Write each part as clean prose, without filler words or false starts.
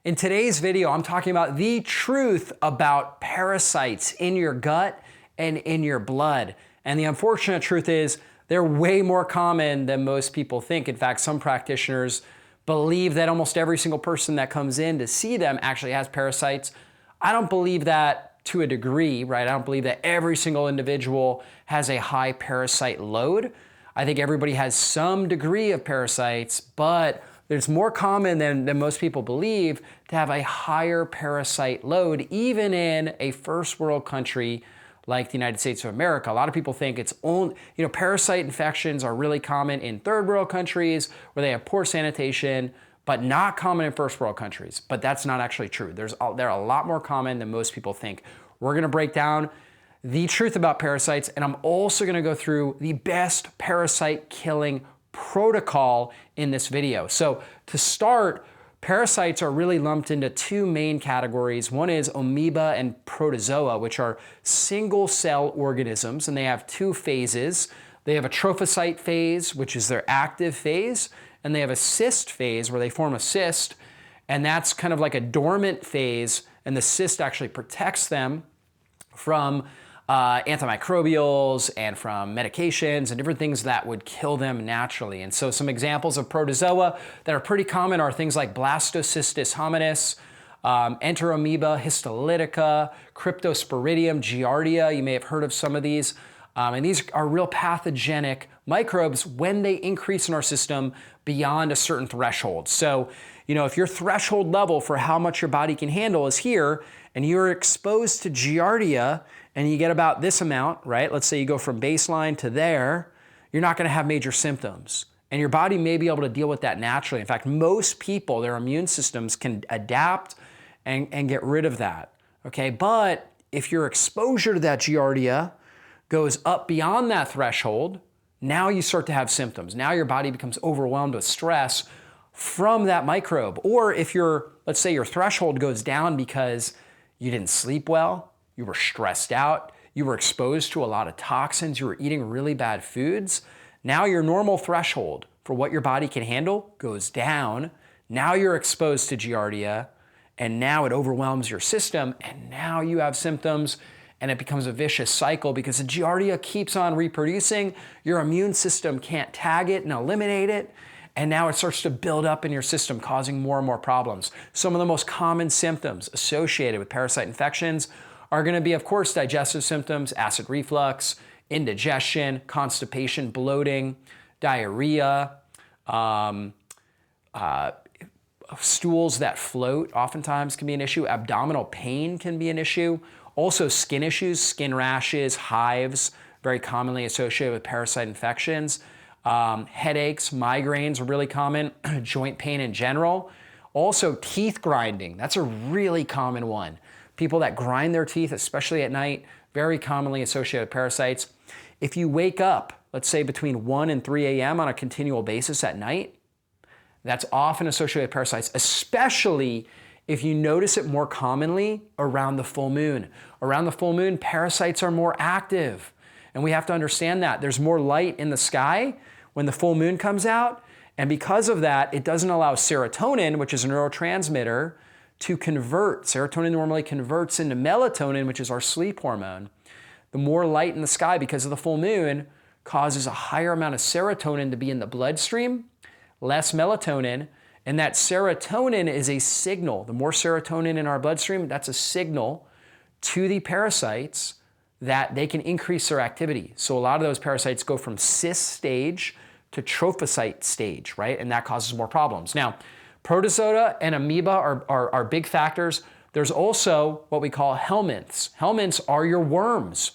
In today's video, I'm talking about the truth about parasites in your gut and in your blood. And the unfortunate truth is they're way more common than most people think. In fact, some practitioners believe that almost every single person that comes in to see them actually has parasites. I don't believe that to a degree, right? I don't believe that every single individual has a high parasite load. I think everybody has some degree of parasites, but it's more common than most people believe to have a higher parasite load, even in a first world country like the United States of America. A lot of people think it's only, parasite infections are really common in third world countries where they have poor sanitation, but not common in first world countries. But that's not actually true. They're a lot more common than most people think. We're gonna break down the truth about parasites, and I'm also gonna go through the best parasite killing protocol in this video. So to start, parasites are really lumped into two main categories. One is amoeba and protozoa, which are single cell organisms, and they have two phases. They have a trophocyte phase, which is their active phase, and they have a cyst phase where they form a cyst, and that's kind of like a dormant phase, and the cyst actually protects them from antimicrobials and from medications and different things that would kill them naturally. And so some examples of protozoa that are pretty common are things like Blastocystis hominis, Enteromoeba histolytica, Cryptosporidium giardia. You may have heard of some of these. And these are real pathogenic microbes when they increase in our system beyond a certain threshold. So, if your threshold level for how much your body can handle is here, and you're exposed to giardia, and you get about this amount, right? Let's say you go from baseline to there, you're not gonna have major symptoms. And your body may be able to deal with that naturally. In fact, most people, their immune systems can adapt and get rid of that, okay? But if your exposure to that giardia goes up beyond that threshold, now you start to have symptoms. Now your body becomes overwhelmed with stress from that microbe. Or if let's say your threshold goes down because you didn't sleep well, you were stressed out, you were exposed to a lot of toxins, you were eating really bad foods. Now your normal threshold for what your body can handle goes down. Now you're exposed to giardia, and now it overwhelms your system, and now you have symptoms, and it becomes a vicious cycle because the giardia keeps on reproducing. Your immune system can't tag it and eliminate it, and now it starts to build up in your system, causing more and more problems. Some of the most common symptoms associated with parasite infections are going to be, of course, digestive symptoms, acid reflux, indigestion, constipation, bloating, diarrhea, stools that float oftentimes can be an issue. Abdominal pain can be an issue. Also skin issues, skin rashes, hives, very commonly associated with parasite infections. Headaches, migraines are really common, joint pain in general. Also teeth grinding, that's a really common one. People that grind their teeth, especially at night, very commonly associated with parasites. If you wake up, let's say between 1 and 3 a.m. on a continual basis at night, that's often associated with parasites, especially if you notice it more commonly around the full moon. Around the full moon, parasites are more active. And we have to understand that. There's more light in the sky when the full moon comes out. And because of that, it doesn't allow serotonin, which is a neurotransmitter, to convert. Serotonin normally converts into melatonin, which is our sleep hormone. The more light in the sky because of the full moon causes a higher amount of serotonin to be in the bloodstream, less melatonin, and that serotonin is a signal. The more serotonin in our bloodstream, that's a signal to the parasites that they can increase their activity. So a lot of those parasites go from cyst stage to trophocyte stage, right? And that causes more problems. Now, protozoa and amoeba are big factors. There's also what we call helminths. Helminths are your worms.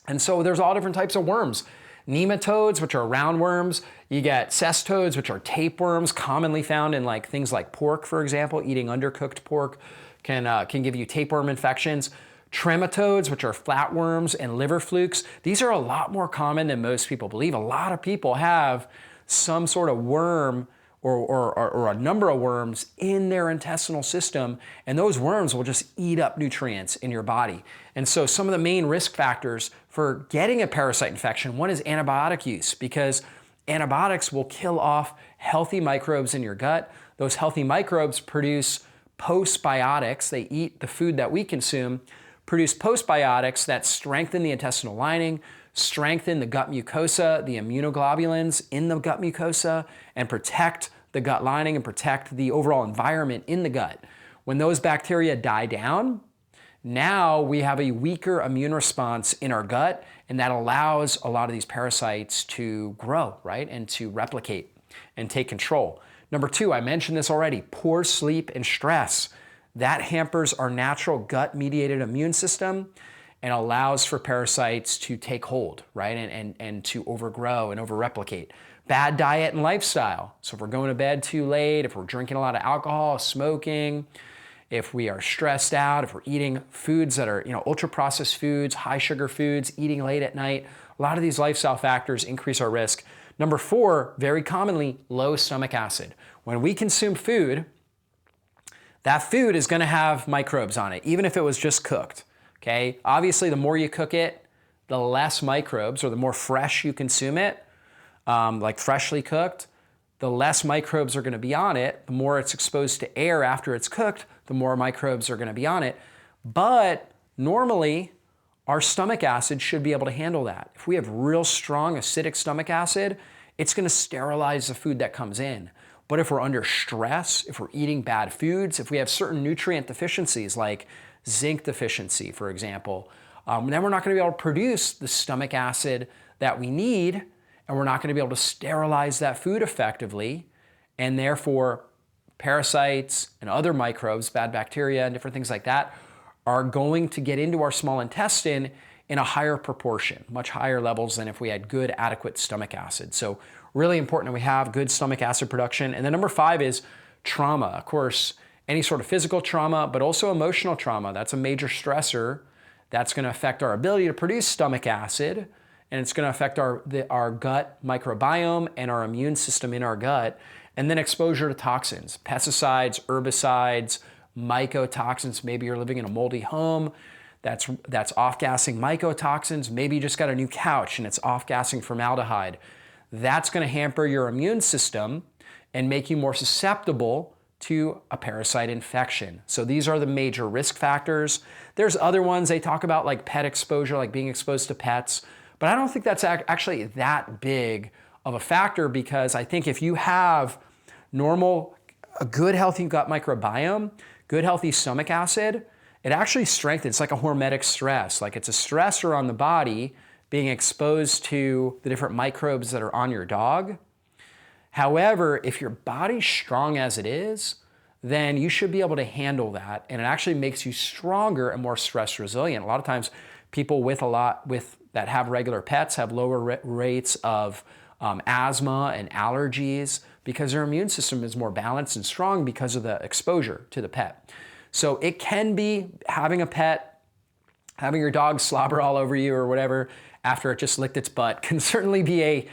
And so there's all different types of worms. Nematodes, which are roundworms. You get cestodes, which are tapeworms, commonly found in things like pork, for example. Eating undercooked pork can give you tapeworm infections. Trematodes, which are flatworms, and liver flukes. These are a lot more common than most people believe. A lot of people have some sort of worm or a number of worms in their intestinal system, and those worms will just eat up nutrients in your body. And so some of the main risk factors for getting a parasite infection, one is antibiotic use, because antibiotics will kill off healthy microbes in your gut. Those healthy microbes produce postbiotics. They eat the food that we consume, produce postbiotics that strengthen the intestinal lining, strengthen the gut mucosa, the immunoglobulins in the gut mucosa, and protect the gut lining and protect the overall environment in the gut. When those bacteria die down, now we have a weaker immune response in our gut, and that allows a lot of these parasites to grow, right, and to replicate and take control. Number two, I mentioned this already, poor sleep and stress. That hampers our natural gut-mediated immune system and allows for parasites to take hold, right, and to overgrow and over-replicate. Bad diet and lifestyle. So if we're going to bed too late, if we're drinking a lot of alcohol, smoking, if we are stressed out, if we're eating foods that are, ultra-processed foods, high-sugar foods, eating late at night, a lot of these lifestyle factors increase our risk. Number four, very commonly, low stomach acid. When we consume food, that food is going to have microbes on it, even if it was just cooked, okay? Obviously, the more you cook it, the less microbes, or the more fresh you consume it, like freshly cooked, the less microbes are going to be on it. The more it's exposed to air after it's cooked, the more microbes are going to be on it. But normally, our stomach acid should be able to handle that. If we have real strong acidic stomach acid, it's going to sterilize the food that comes in. But if we're under stress, if we're eating bad foods, if we have certain nutrient deficiencies like zinc deficiency, for example, then we're not going to be able to produce the stomach acid that we need, and we're not going to be able to sterilize that food effectively, and therefore parasites and other microbes, bad bacteria and different things like that, are going to get into our small intestine in a higher proportion, much higher levels than if we had good, adequate stomach acid. So really important that we have good stomach acid production. And then number five is trauma. Of course, any sort of physical trauma, but also emotional trauma. That's a major stressor that's going to affect our ability to produce stomach acid, and it's going to affect our gut microbiome and our immune system in our gut. And then exposure to toxins, pesticides, herbicides, mycotoxins. Maybe you're living in a moldy home that's off-gassing mycotoxins. Maybe you just got a new couch and it's off-gassing formaldehyde. That's going to hamper your immune system and make you more susceptible to a parasite infection. So these are the major risk factors. There's other ones they talk about, like pet exposure, like being exposed to pets, but I don't think that's actually that big of a factor, because I think if you have a good healthy gut microbiome, good healthy stomach acid, it actually strengthens. It's like a hormetic stress. Like it's a stressor on the body being exposed to the different microbes that are on your dog. However, if your body's strong as it is, then you should be able to handle that, and it actually makes you stronger and more stress resilient. A lot of times people that have regular pets have lower rates of asthma and allergies because their immune system is more balanced and strong because of the exposure to the pet. So it can be having a pet, having your dog slobber all over you or whatever after it just licked its butt can certainly be a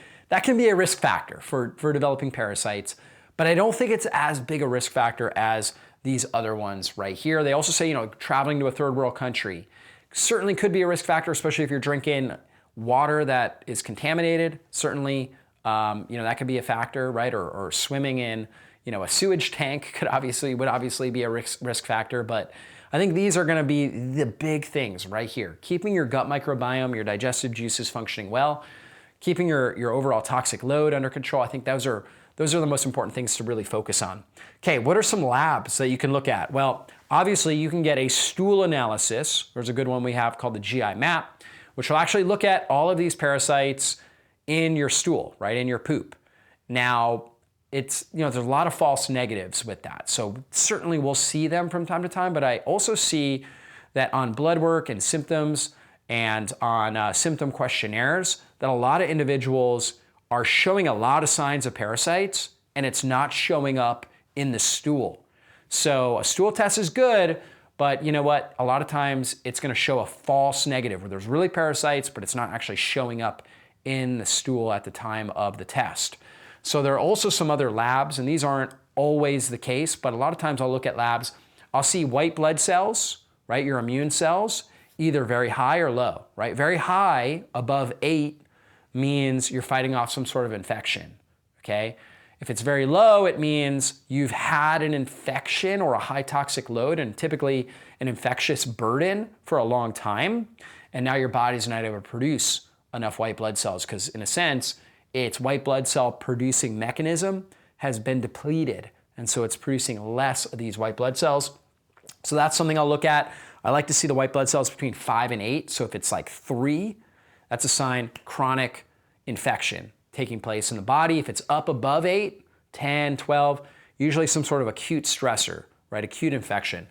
risk factor for developing parasites. But I don't think it's as big a risk factor as these other ones right here. They also say, traveling to a third world country certainly could be a risk factor, especially if you're drinking water that is contaminated. Certainly, that could be a factor, right? Or swimming in, a sewage tank would obviously be a risk factor. But I think these are going to be the big things right here. Keeping your gut microbiome, your digestive juices functioning well, keeping your overall toxic load under control. I think those are the most important things to really focus on. Okay, what are some labs that you can look at? Well, obviously you can get a stool analysis. There's a good one we have called the GI map, which will actually look at all of these parasites in your stool, right, in your poop. Now, there's a lot of false negatives with that. So certainly we'll see them from time to time, but I also see that on blood work and symptoms and on symptom questionnaires that a lot of individuals are showing a lot of signs of parasites, and it's not showing up in the stool. So a stool test is good, but you know what? A lot of times it's going to show a false negative where there's really parasites, but it's not actually showing up in the stool at the time of the test. So there are also some other labs, and these aren't always the case, but a lot of times I'll look at labs. I'll see white blood cells, right? Your immune cells, either very high or low, right? Very high, above 8, means you're fighting off some sort of infection, okay? If it's very low, it means you've had an infection or a high toxic load and typically an infectious burden for a long time. And now your body's not able to produce enough white blood cells because in a sense, its white blood cell producing mechanism has been depleted. And so it's producing less of these white blood cells. So that's something I'll look at. I like to see the white blood cells between 5 and 8. So if it's like 3, that's a sign chronic infection taking place in the body. If it's up above 8, 10, 12, usually some sort of acute stressor, right? Acute infection.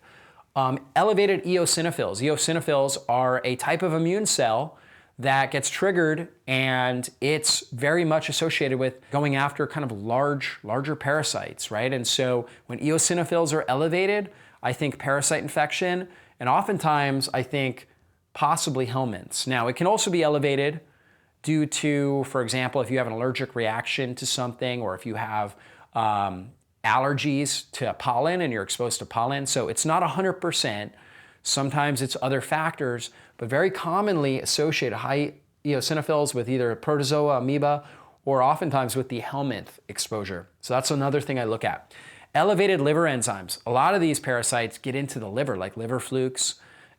Elevated eosinophils. Eosinophils are a type of immune cell that gets triggered, and it's very much associated with going after kind of larger parasites, right? And so when eosinophils are elevated, I think parasite infection, and oftentimes I think possibly helminths. Now, it can also be elevated due to, for example, if you have an allergic reaction to something, or if you have allergies to pollen and you're exposed to pollen. So it's not 100%. Sometimes it's other factors, but very commonly associated high eosinophils with either protozoa, amoeba, or oftentimes with the helminth exposure. So that's another thing I look at. Elevated liver enzymes. A lot of these parasites get into the liver, like liver flukes,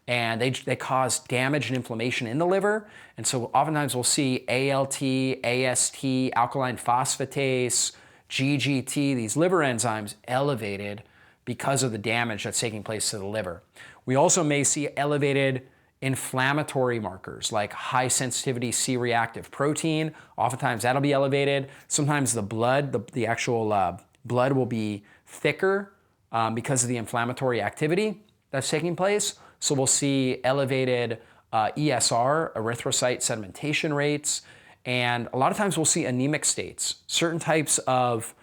and they cause damage and inflammation in the liver. And so oftentimes we'll see ALT, AST, alkaline phosphatase, GGT, these liver enzymes elevated because of the damage that's taking place to the liver. We also may see elevated inflammatory markers like high sensitivity C-reactive protein. Oftentimes that'll be elevated. Sometimes the blood, the actual blood will be thicker because of the inflammatory activity that's taking place. So we'll see elevated ESR, erythrocyte sedimentation rates, and a lot of times we'll see anemic states. Certain types of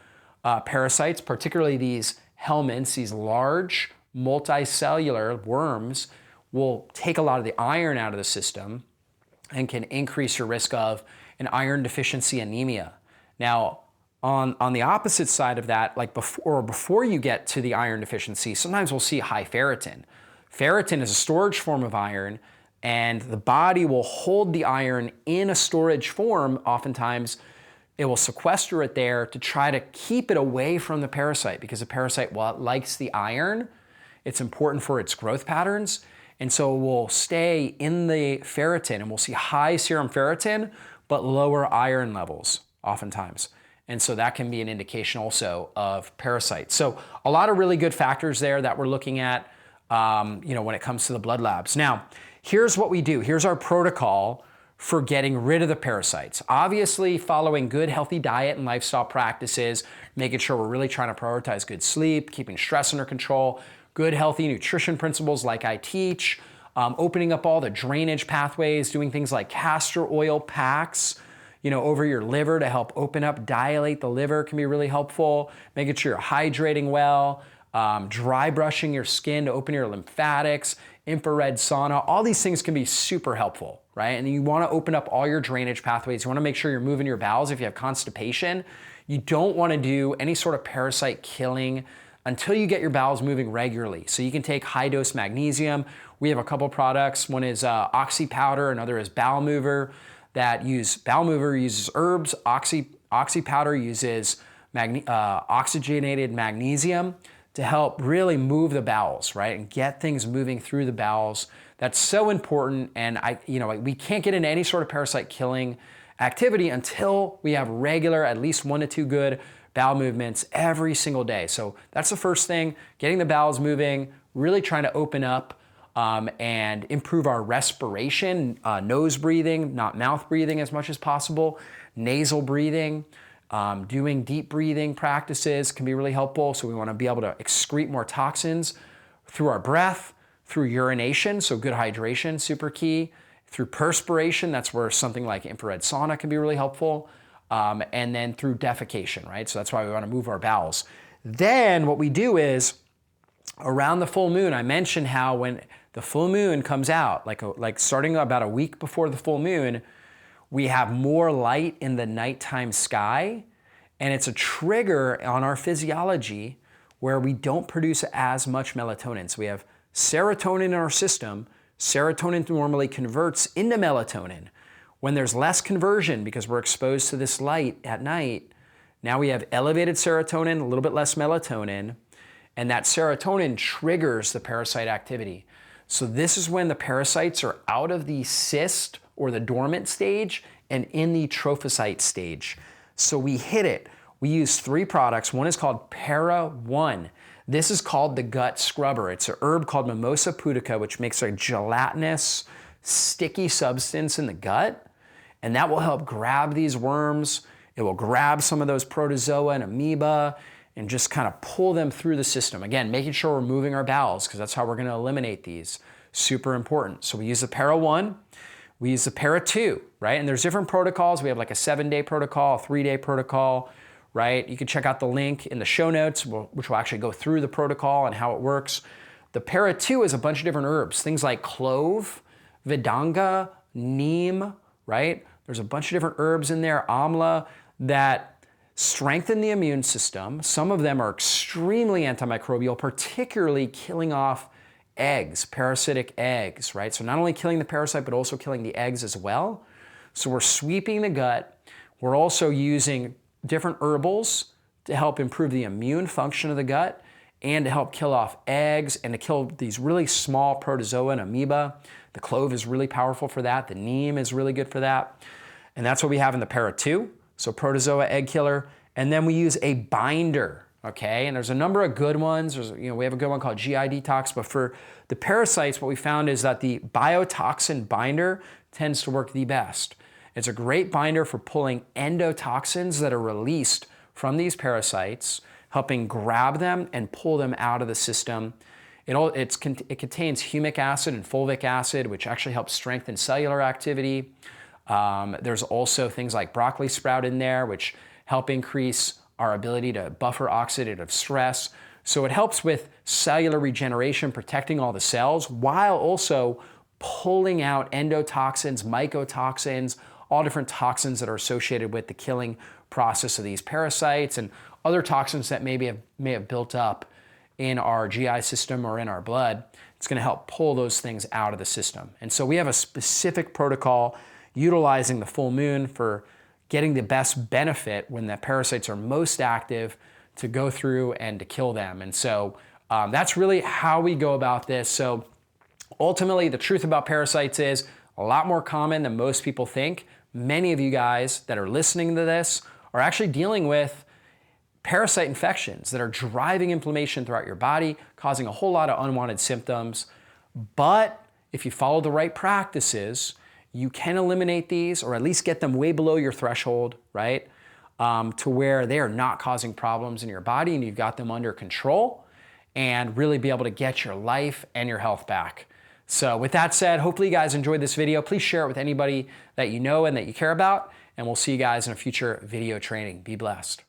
parasites, particularly these helminths, these large multicellular worms, will take a lot of the iron out of the system and can increase your risk of an iron deficiency anemia. Now, on the opposite side of that, like before you get to the iron deficiency, sometimes we'll see high ferritin. Ferritin is a storage form of iron, and the body will hold the iron in a storage form. Oftentimes, it will sequester it there to try to keep it away from the parasite, because the parasite, while it likes the iron, it's important for its growth patterns. And so it will stay in the ferritin, and we'll see high serum ferritin, but lower iron levels oftentimes. And so that can be an indication also of parasites. So a lot of really good factors there that we're looking at when it comes to the blood labs. Now, here's what we do. Here's our protocol for getting rid of the parasites. Obviously, following good, healthy diet and lifestyle practices, making sure we're really trying to prioritize good sleep, keeping stress under control, good, healthy nutrition principles like I teach, opening up all the drainage pathways, doing things like castor oil packs, over your liver to help open up, dilate the liver can be really helpful. Making sure you're hydrating well, dry brushing your skin to open your lymphatics, infrared sauna, all these things can be super helpful, right? And you want to open up all your drainage pathways. You want to make sure you're moving your bowels. If you have constipation, you don't want to do any sort of parasite killing until you get your bowels moving regularly. So you can take high dose magnesium. We have a couple products. One is Oxy Powder, another is Bowel Mover. Bowel Mover uses herbs. Oxy Powder uses oxygenated magnesium to help really move the bowels, right? And get things moving through the bowels. That's so important. And we can't get into any sort of parasite killing activity until we have regular, at least 1 to 2 good bowel movements every single day. So that's the first thing, getting the bowels moving, really trying to open up and improve our respiration, nose breathing, not mouth breathing as much as possible, nasal breathing. Doing deep breathing practices can be really helpful. So we want to be able to excrete more toxins through our breath, through urination, so good hydration, super key. Through perspiration, that's where something like infrared sauna can be really helpful. And then through defecation, right? So that's why we want to move our bowels. Then what we do is, around the full moon, I mentioned how when the full moon comes out, like starting about a week before the full moon, we have more light in the nighttime sky, and it's a trigger on our physiology where we don't produce as much melatonin. So we have serotonin in our system. Serotonin normally converts into melatonin. When there's less conversion because we're exposed to this light at night, Now we have elevated serotonin, a little bit less melatonin, and that serotonin triggers the parasite activity. So this is when the parasites are out of the cyst or the dormant stage and in the trophocyte stage. So we hit it. We use 3 products. One is called Para-1. This is called the gut scrubber. It's an herb called Mimosa pudica, which makes a gelatinous, sticky substance in the gut. And that will help grab these worms. It will grab some of those protozoa and amoeba and just kind of pull them through the system. Again, making sure we're moving our bowels because that's how we're going to eliminate these. Super important. So we use the Para-1. We use the Para-2, right? And there's different protocols. We have like a 7-day protocol, a 3-day protocol, right? You can check out the link in the show notes, which will actually go through the protocol and how it works. The Para-2 is a bunch of different herbs, things like clove, vidanga, neem, right? There's a bunch of different herbs in there, amla, that strengthen the immune system. Some of them are extremely antimicrobial, particularly killing off eggs, parasitic eggs, right? So not only killing the parasite, but also killing the eggs as well. So we're sweeping the gut. We're also using different herbals to help improve the immune function of the gut and to help kill off eggs and to kill these really small protozoa and amoeba. The clove is really powerful for that. The neem is really good for that. And that's what we have in the Para-2. So protozoa egg killer. And then we use a binder, okay? And there's a number of good ones. We have a good one called GI Detox, but for the parasites, what we found is that the Biotoxin binder tends to work the best. It's a great binder for pulling endotoxins that are released from these parasites, helping grab them and pull them out of the system. It contains humic acid and fulvic acid, which actually helps strengthen cellular activity. There's also things like broccoli sprout in there, which help increase our ability to buffer oxidative stress. So it helps with cellular regeneration, protecting all the cells, while also pulling out endotoxins, mycotoxins, all different toxins that are associated with the killing process of these parasites and other toxins that may have built up in our GI system or in our blood. It's going to help pull those things out of the system. And so we have a specific protocol utilizing the full moon for getting the best benefit when the parasites are most active to go through and to kill them. And so that's really how we go about this. So ultimately, the truth about parasites is a lot more common than most people think. Many of you guys that are listening to this are actually dealing with parasite infections that are driving inflammation throughout your body, causing a whole lot of unwanted symptoms. But if you follow the right practices, you can eliminate these or at least get them way below your threshold, right? To where they are not causing problems in your body and you've got them under control and really be able to get your life and your health back. So with that said, hopefully you guys enjoyed this video. Please share it with anybody that you know and that you care about, and we'll see you guys in a future video training. Be blessed.